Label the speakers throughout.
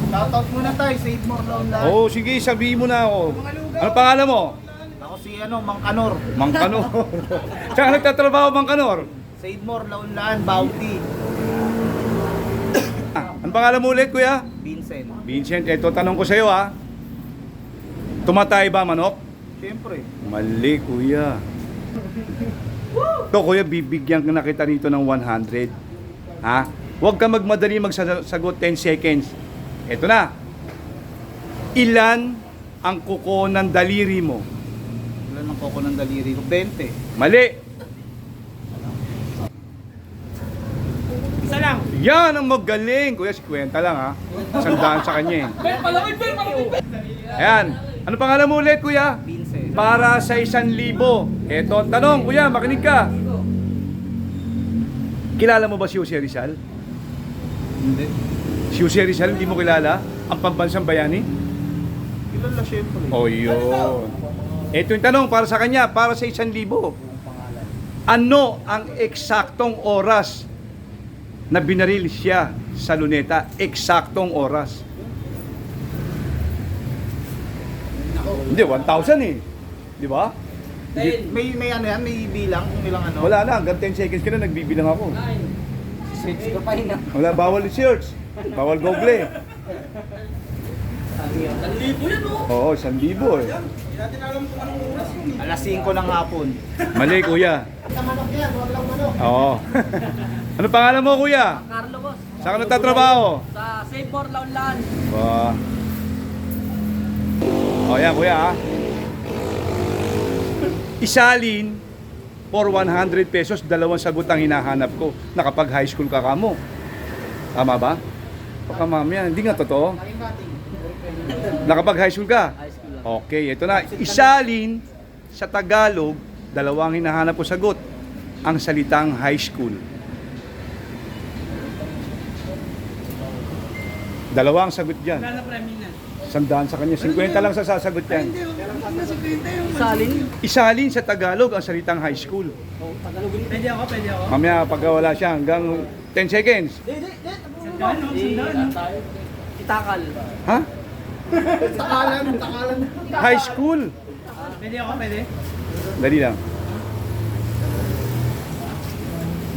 Speaker 1: Shoutout muna tayo, Save More Launlan.
Speaker 2: Oo, sige, sabihin mo na ako. Ano pangalan mo?
Speaker 1: Ako si Mang Kanor.
Speaker 2: Mang Kanor. Saan nagtatrabaho Mang Kanor?
Speaker 1: Save More Launlan, Bounty.
Speaker 2: Ano pangalan mo ulit, kuya?
Speaker 1: Vincent.
Speaker 2: Vincent, eto tanong ko sa'yo ha. Tumatay ba manok?
Speaker 1: Siyempre.
Speaker 2: Mali, kuya. Ito, kuya, bibigyan na kita rito ng 100. Ha? Huwag ka magmadali magsagot 10 seconds. Ito na. Ilan ang kuko ng daliri mo?
Speaker 1: Ilan ang koko ng daliri ko? 20.
Speaker 2: Mali.
Speaker 1: Isa lang.
Speaker 2: Yan ang magaling. Kuya, si kwenta lang ha. Sandaan sa kanya eh. Ayan. Ano pangalan mo ulit, kuya?
Speaker 1: Vincent.
Speaker 2: Para sa 1,000. Ito ang tanong, kuya, makinig ka. Kilala mo ba si Jose Rizal?
Speaker 1: Hindi.
Speaker 2: Si Jose Rizal, hindi mo kilala? Ang pambansang bayani?
Speaker 1: Kilala siyempre.
Speaker 2: O yun. Ito yung tanong para sa kanya, para sa 1,000. Ano ang eksaktong oras na binaril siya sa Luneta? Eksaktong oras. Hindi, 1,000 eh. Di ba?
Speaker 1: May ano yan, may bilang kung ilang ano.
Speaker 2: Wala na, hanggang 10 seconds ka na, nagbibilang ako.
Speaker 1: Search ko pa yun.
Speaker 2: Wala, bawal i-search. Bawal google. Oo, 1,000 eh.
Speaker 1: Alas 5 ng hapon.
Speaker 2: Mali, kuya. Oo. Ano pangalan mo, kuya?
Speaker 3: Carlo, boss.
Speaker 2: Saan ka nagtatrabaho?
Speaker 3: Sa Save More Launlan.
Speaker 2: Ba. O, yan, kuya, ha? Isalin for 100 pesos, 2 sagot ang hinahanap ko. Nakapag high school ka mo. Tama ba? Baka mamaya, hindi nga totoo. Nakapag high school ka?
Speaker 3: High school lang.
Speaker 2: Okay, ito na. Isalin sa Tagalog, 2 ang hinahanap ko sagot. Ang salitang high school. 2 ang sagot dyan. Sandaan sa kanya. 50 lang sa sasagot yan.
Speaker 3: Salin.
Speaker 2: Isalin sa Tagalog ang salitang high school.
Speaker 1: Pwede ako.
Speaker 2: Mamaya pagka wala siya hanggang 10 seconds.
Speaker 3: Itakal.
Speaker 2: Ha?
Speaker 1: Takalan.
Speaker 2: High school.
Speaker 1: Pwede ako.
Speaker 2: Dali lang.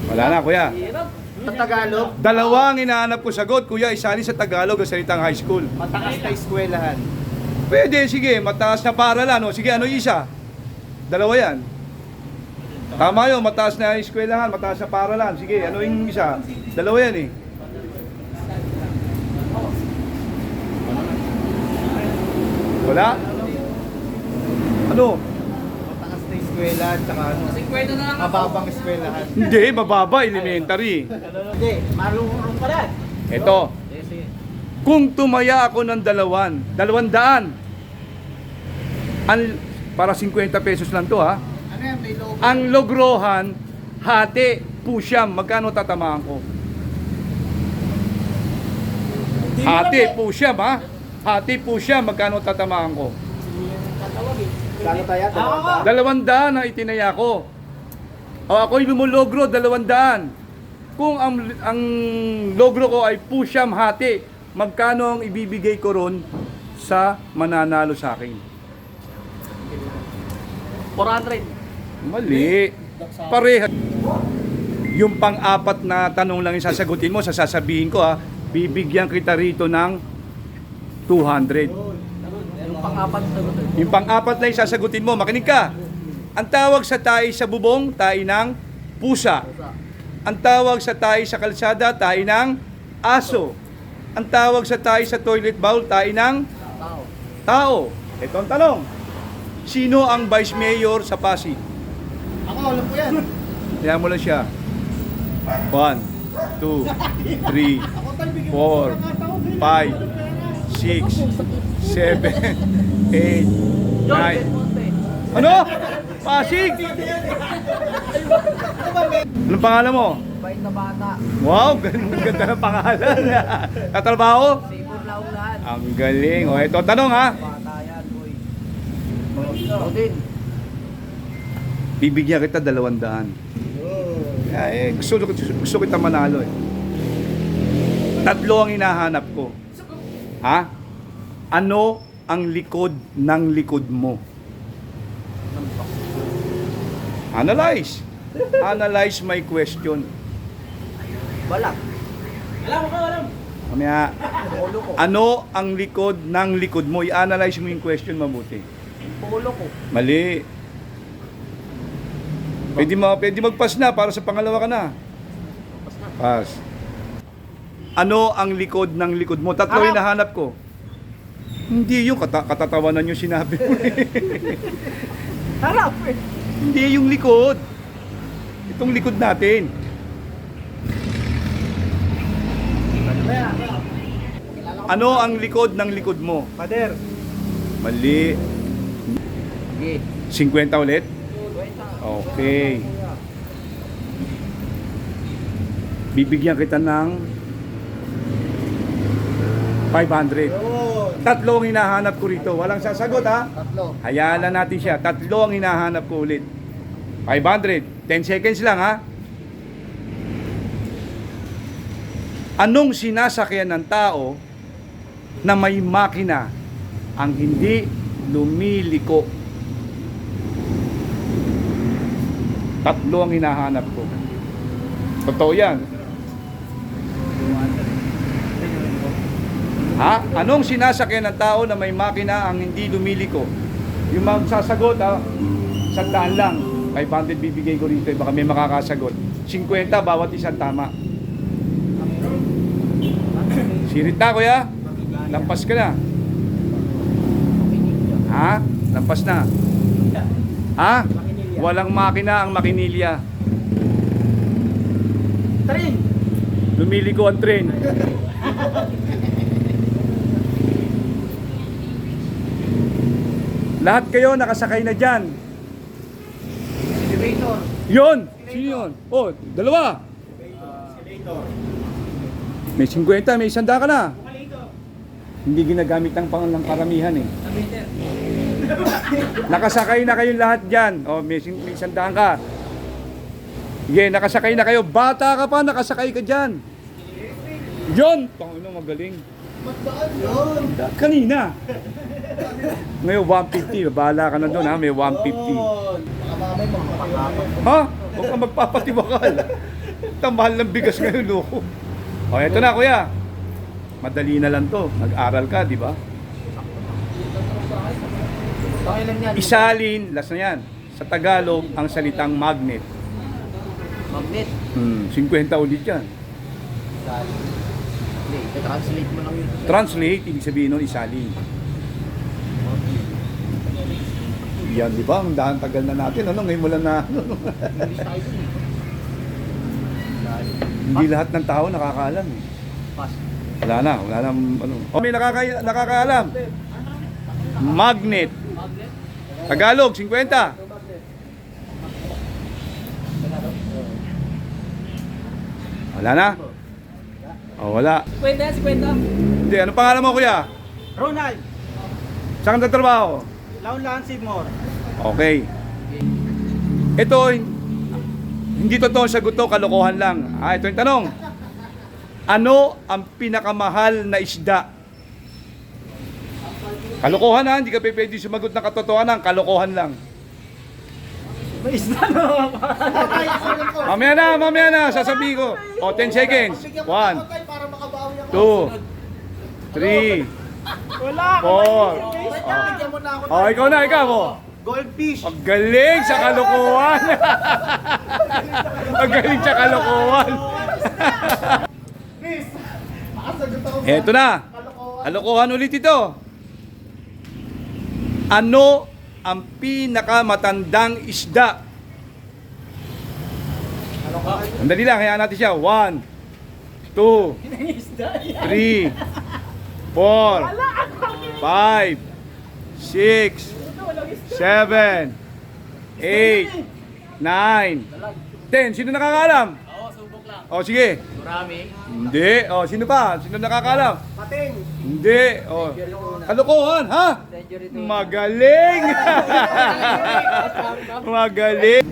Speaker 2: Wala na, kuya.
Speaker 3: Hirap.
Speaker 1: Sa Tagalog,
Speaker 2: 2 ang hinahanap ko sagot, kuya. Isalin sa Tagalog ang salitang high school.
Speaker 1: mataas na eskwelahan.
Speaker 2: Pwede, sige. Mataas na paaralan. O, sige, ano yung isa? 2 yan. Tama yun. Mataas na eskwelahan, mataas na paaralan. Sige, ano yung isa? 2 yan eh. Wala? Ano?
Speaker 1: Mataas na eskwelahan, tsaka ano,
Speaker 3: Kasi kwento na lang ako.
Speaker 1: mababang eskwelahan.
Speaker 2: Hindi, mababa. Elementary.
Speaker 1: Hindi, marunong pa rin.
Speaker 2: Ito.
Speaker 1: Sige.
Speaker 2: Kung tumaya ako ng 200, para 50 pesos lang to ha.
Speaker 1: Ano yan, may logo.
Speaker 2: Ang logrohan, hati, pusyam, magkano tatamaan ko? Hati, pusyam ha. Hati, pusyam, magkano tatamaan ko?
Speaker 1: Kano tayo?
Speaker 2: 200 ang itinaya ko. O ako'y lumulogro, 200. Kung ang logro ko ay pusyam hati, magkano ang ibibigay ko ron sa mananalo sa akin?
Speaker 3: 400.
Speaker 2: Mali. Pareha. Yung pang-apat na tanong lang yung sasagutin mo, sasabihin ko ha, bibigyan kita rito ng 200.
Speaker 3: Yung pang-apat sagot.
Speaker 2: Yung pang-apat na yung sasagutin mo, makinig ka. Ang tawag sa tahi sa bubong, tahi ng pusa. Ang tawag sa tahi sa kalsada, tahi ng aso. Ang tawag sa tahi sa toilet bowl, tahi ng
Speaker 3: Tao.
Speaker 2: tao. Ito ang tanong. Sino ang vice mayor sa Pasig?
Speaker 1: Ako, alam ko yan.
Speaker 2: Kaya mo lang siya. 1, 2, 3, 4, 5, 6, 7, 8, 9.
Speaker 3: John Monte.
Speaker 2: Ano? Pasig! Anong pangalan mo?
Speaker 3: Bait na bata.
Speaker 2: Wow, ganda ng pangalan. Katrabaho?
Speaker 3: Save More Launlan.
Speaker 2: Ang galing. O, ito tanong ha.
Speaker 3: Bata yan, boy. Ako din.
Speaker 2: Bibigyan kita 200. Gusto kita manalo eh. Tatlo ang hinahanap ko. Ha? Ano ang likod ng likod mo? Analyze. Analyze my question.
Speaker 3: Balak.
Speaker 2: Mamaya,
Speaker 3: Polo ko.
Speaker 2: ano ang likod ng likod mo? I-analyze mo yung question mabuti.
Speaker 3: Polo ko.
Speaker 2: Mali. Pwede mag-pass na para sa pangalawa ka na. Pass. Ano ang likod ng likod mo? Tatlo yung nahanap ko. Hindi yung katatawanan yung sinabi mo.
Speaker 3: Harap eh.
Speaker 2: Hindi yung likod. Itong likod natin. Ano ang likod ng likod mo?
Speaker 1: Pader.
Speaker 2: Mali.
Speaker 3: Sige.
Speaker 2: 50 ulit? Okay. Bibigyan kita ng 500. Tatlo ang hinahanap ko rito. Walang sasagot ha.
Speaker 3: Tatlo.
Speaker 2: Hayaan lang natin siya. Tatlo ang hinahanap ko ulit. 500. 10 seconds lang ha. Anong sinasakyan ng tao na may makina ang hindi lumiliko? Tatlo ang hinahanap ko. Totoo yan. Ha? Anong sinasakyan ng tao na may makina ang hindi lumiliko? Yung magsasagot ha, 100 lang. 500 bibigay ko rito. Baka may makakasagot. 50 bawat isang tama. Sirit na kuya. Lampas ka na. Ha? Lampas na. Ha? Walang makina ang makinilya.
Speaker 1: Train.
Speaker 2: Lumiliko ang train. Lahat kayo nakasakay na dyan.
Speaker 3: Elevator.
Speaker 2: Yun! Sino yun? Oh, dalawa. May 50, may 100 ka na. Hindi ginagamit ng pangalang karamihan eh.
Speaker 3: Elevator.
Speaker 2: Nakasakay na kayong lahat dyan. Oh, may 100 ka. Sige, nakasakay na kayo. Bata ka pa, nakasakay ka dyan. Yun! Panginoon, magaling.
Speaker 1: Magdaan yun.
Speaker 2: Kanina. Ngayon, 150. Bahala ka na doon ha, may 150.
Speaker 1: Baka mamay magpapakapag.
Speaker 2: Ha? Huwag ka magpapatiwakal. Tamahal ng bigas ngayon, loko. O, eto na, kuya. Madali na lang to. Nag-aral ka, di ba?
Speaker 3: Pakilan yan.
Speaker 2: Isalin, last na yan. Sa Tagalog, ang salitang magnet.
Speaker 3: Magnet.
Speaker 2: 50 ulit yan.
Speaker 3: Hindi, translate mo lang yun.
Speaker 2: Translate, ibig sabihin nun, isalin. Yan, di ba? Ang daan tagal na natin. Ano, ngayon mo lang na...
Speaker 3: English tayo dun eh.
Speaker 2: Hindi lahat ng tao nakakaalam eh.
Speaker 3: Pass.
Speaker 2: Wala na. Ano. Oh, may nakakaalam. Magnet.
Speaker 3: Magnet.
Speaker 2: Tagalog, 50. Wala na? Oh, wala.
Speaker 3: 50, 50.
Speaker 2: Hindi, ano pangalan mo, kuya?
Speaker 1: Ronald.
Speaker 2: Saan ka nagtatrabaho?
Speaker 1: Launlan Sidmore.
Speaker 2: Okay. Ito, hindi totoo ang sagot to, kalokohan lang. Ito yung tanong. Ano ang pinakamahal na isda? Kalokohan ha, hindi ka pwede sumagot ng katotohanan, kalokohan lang.
Speaker 1: May isda na.
Speaker 2: Mamaya na, sasabihin ko. O, 10 seconds. 1,
Speaker 1: Para makabawi ako.
Speaker 2: 2, 3,
Speaker 1: Wala.
Speaker 2: 4.
Speaker 1: Bigyan mo na ako.
Speaker 2: Oh, ikaw na, ikaw mo.
Speaker 1: Goldfish.
Speaker 2: Ang galing sa kalokohan. Ang galing sa kalokohan.
Speaker 1: Please. Makasagot ako.
Speaker 2: Eto na. Kalokohan ulit ito. Ano ang pinakamatandang isda? Andali lang, hayaan natin siya. 1, 2, 3, 4, 5, 6, 7, 8, 9, 10. Sino nakakaalam?
Speaker 3: Oo, subok lang.
Speaker 2: O, sige.
Speaker 3: Marami.
Speaker 2: Hindi. O, sino pa? Sino nakakaalam?
Speaker 1: Pating.
Speaker 2: Hindi. O, kalokohan, ha? Magaling! Magaling!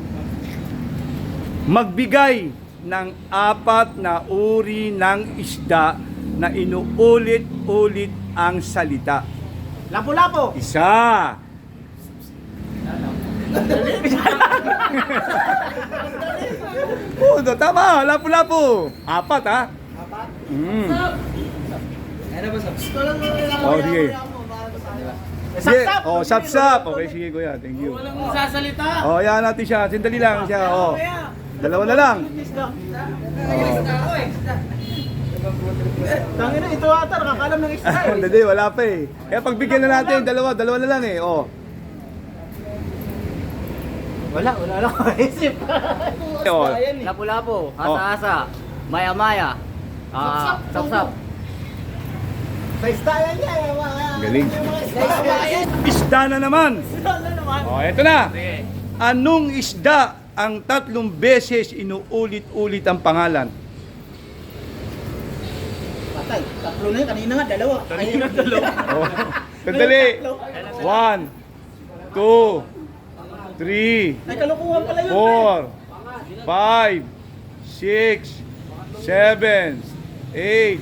Speaker 2: Magbigay ng 4 na uri ng isda na inuulit-ulit ang salita?
Speaker 1: Lapu-lapu.
Speaker 2: Isa. Oh, tama. Lapu-lapu. 4, ha?
Speaker 1: Apat.
Speaker 3: Ano ba sa?
Speaker 1: Gusto lang
Speaker 2: Oh, sige. Sige.
Speaker 1: Sap-sap.
Speaker 2: Oh, sap-sap. Okay, sige kuya. Thank you.
Speaker 3: Walang sasalita.
Speaker 2: Oh, yan natin siya. Sandali lang siya. Oh. Dalawa na lang.
Speaker 1: Tangina, ito ata, nakakalam ng isda eh.
Speaker 2: Hindi, wala pa eh. Kaya pagbigyan na natin, dalawa na lang eh. Oh.
Speaker 1: Wala lang ako isip.
Speaker 2: Oh.
Speaker 3: Lapu-lapu, asa-asa, maya-maya, sap-sap.
Speaker 1: Sa isda yan niya.
Speaker 2: Galing.
Speaker 1: Sa isda yan.
Speaker 2: Isda na naman.
Speaker 1: Isda na naman.
Speaker 2: Oh, eto na.
Speaker 3: Sige.
Speaker 2: Anong isda ang 3 beses inuulit-ulit ang pangalan?
Speaker 1: Patay. Tatlo na yun. Kanina nga, dalawa. Kanina dalawa.
Speaker 2: Oh. Sandali. 1, 2, 3,
Speaker 1: Ay, kalukuhan pala yun.
Speaker 2: 4, 5, 6, 7, 8,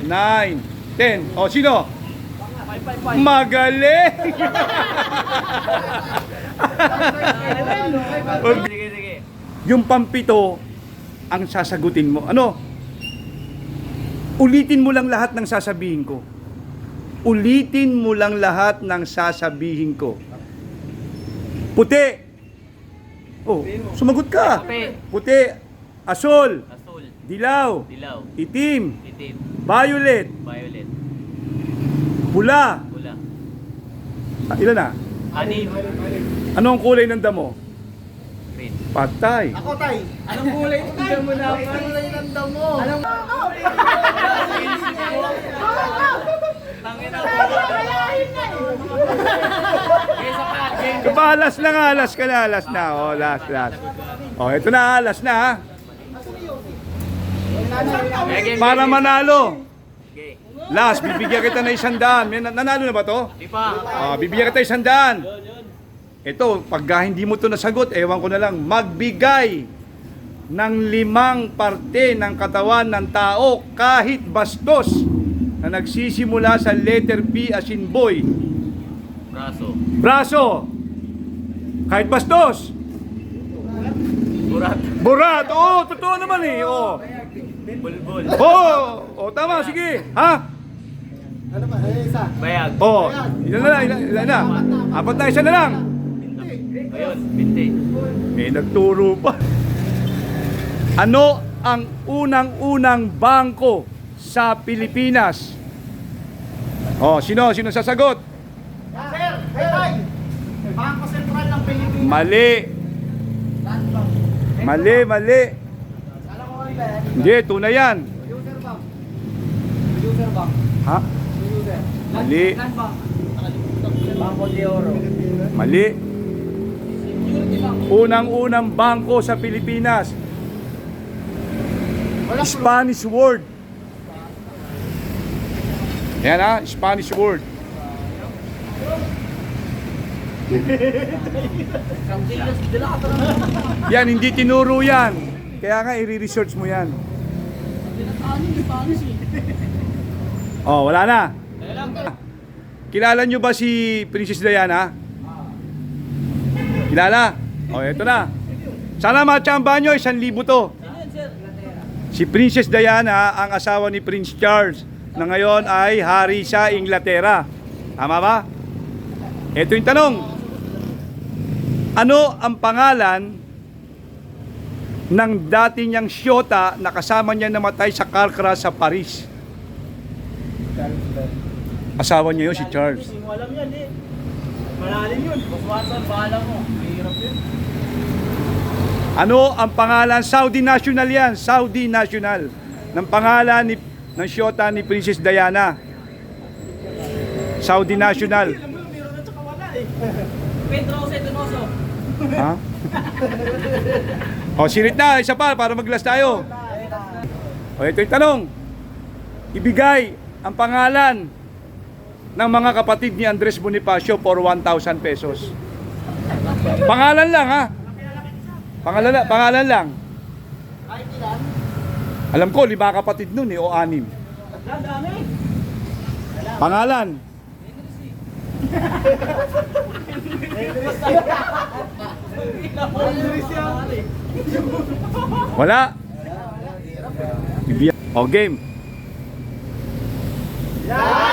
Speaker 2: 9, 10. O, sino? Magaling!
Speaker 3: Sige, sige.
Speaker 2: Yung pampito ang sasagutin mo. Ano? Ulitin mo lang lahat ng sasabihin ko. Ulitin mo lang lahat ng sasabihin ko. Puti. Oh, sumagot ka.
Speaker 3: Puti.
Speaker 2: Puti. Asol.
Speaker 3: Asul,
Speaker 2: Dilaw.
Speaker 3: dilaw,
Speaker 2: Itim.
Speaker 3: itim,
Speaker 2: Violet.
Speaker 3: violet,
Speaker 2: Pula.
Speaker 3: pula,
Speaker 2: Ilan na?
Speaker 3: anim,
Speaker 2: Ano ang kulay ng damo?
Speaker 3: green.
Speaker 2: Patay.
Speaker 1: Ako, tay. Anong kulay ng damo na? Anong kulay ng damo? Anong...
Speaker 3: Tangina mo. Isa pa, game.
Speaker 2: Kabalas na nga, last ka na, last na. Oh, last. Oh, ito na, last na ha.
Speaker 3: Game,
Speaker 2: Para
Speaker 3: game.
Speaker 2: manalo.
Speaker 3: Okay.
Speaker 2: Last, bibigyan kita ng 100. May nanalo na ba to?
Speaker 3: Di pa.
Speaker 2: Bibigyan kita 100. Ito, pag hindi mo to nasagot, ewan ko na lang, magbigay ng 5 parte ng katawan ng tao kahit bastos na nagsisimula sa letter B as in boy.
Speaker 3: Braso,
Speaker 2: Braso. Kahit bastos.
Speaker 3: burat,
Speaker 2: Burat. Oo, totoo naman eh. Oo.
Speaker 3: bulbul,
Speaker 2: Oh, tama, sige. Ha?
Speaker 1: Ano pa? Ay, isa.
Speaker 3: bayag,
Speaker 2: Oh, ilan na? 4 na, 1 na lang.
Speaker 3: ayun, binti.
Speaker 2: May nagturo pa. Ano ang unang-unang bangko sa Pilipinas? Oh, sino sasagot?
Speaker 1: Sir, tay. Bangko Sentral ng Pilipinas.
Speaker 2: Mali. Mali.
Speaker 1: Alam ko ba yan?
Speaker 2: Hindi, tunay yan.
Speaker 1: User bank. User bank.
Speaker 2: Ha?
Speaker 1: User.
Speaker 2: Mali.
Speaker 1: Bangko de Oro.
Speaker 2: Mali. Unang-unang bangko sa Pilipinas. Spanish word. Yan ha, Spanish word. Yan, hindi tinuro yan. Kaya nga, i-research mo yan. Oh, wala na. Kilala nyo ba si Princess Diana? Kilala? Oh, eto na. Sana matsambahan nyo, 1,000 to. Si Princess Diana ang asawa ni Prince Charles na ngayon ay hari sa Inglaterra. Tama ba? Ito yung tanong. Ano ang pangalan ng dati niyang siyota na kasama niya namatay sa car crash sa Paris? Asawa niya yun, si Charles.
Speaker 1: Hindi mo alam yan eh. Malalim yun.
Speaker 3: Watson, bahala mo. Mahirap yun.
Speaker 2: Ano ang pangalan? Saudi national yan. Saudi national. Ng pangalan ng siyota ni Princess Diana. Saudi national.
Speaker 1: Meron at saka wala eh.
Speaker 3: Pedro Jose Donoso.
Speaker 2: Ha? O, sirit na. Isa pa para mag-last tayo. O, ito yung tanong. Ibigay ang pangalan ng mga kapatid ni Andres Bonifacio for 1,000 pesos. Pangalan lang ha. Pangalan lang.
Speaker 1: Kahit ilan?
Speaker 2: Alam ko, 5 kapatid nun eh, o 6.
Speaker 1: Dami.
Speaker 2: Pangalan? Wala. O game.
Speaker 1: Yan!